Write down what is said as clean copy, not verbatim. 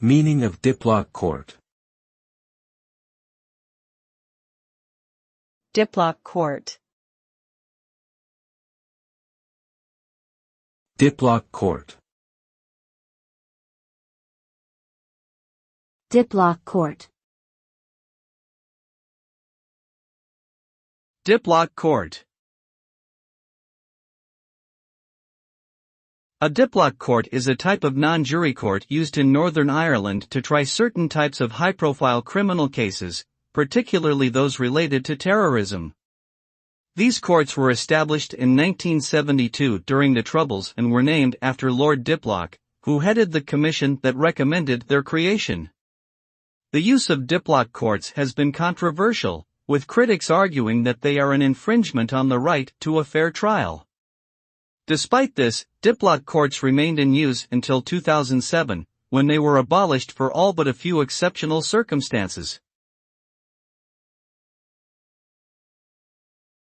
Meaning of Diplock Court. Diplock Court. Diplock Court. Diplock Court. Diplock Court. A diplock court is a type of non-jury court used in Northern Ireland to try certain types of high-profile criminal cases, particularly those related to terrorism. These courts were established in 1972 during the Troubles and were named after Lord Diplock, who headed the commission that recommended their creation. The use of diplock courts has been controversial, with critics arguing that they are an infringement on the right to a fair trial. Despite this, diplock courts remained in use until 2007, when they were abolished for all but a few exceptional circumstances.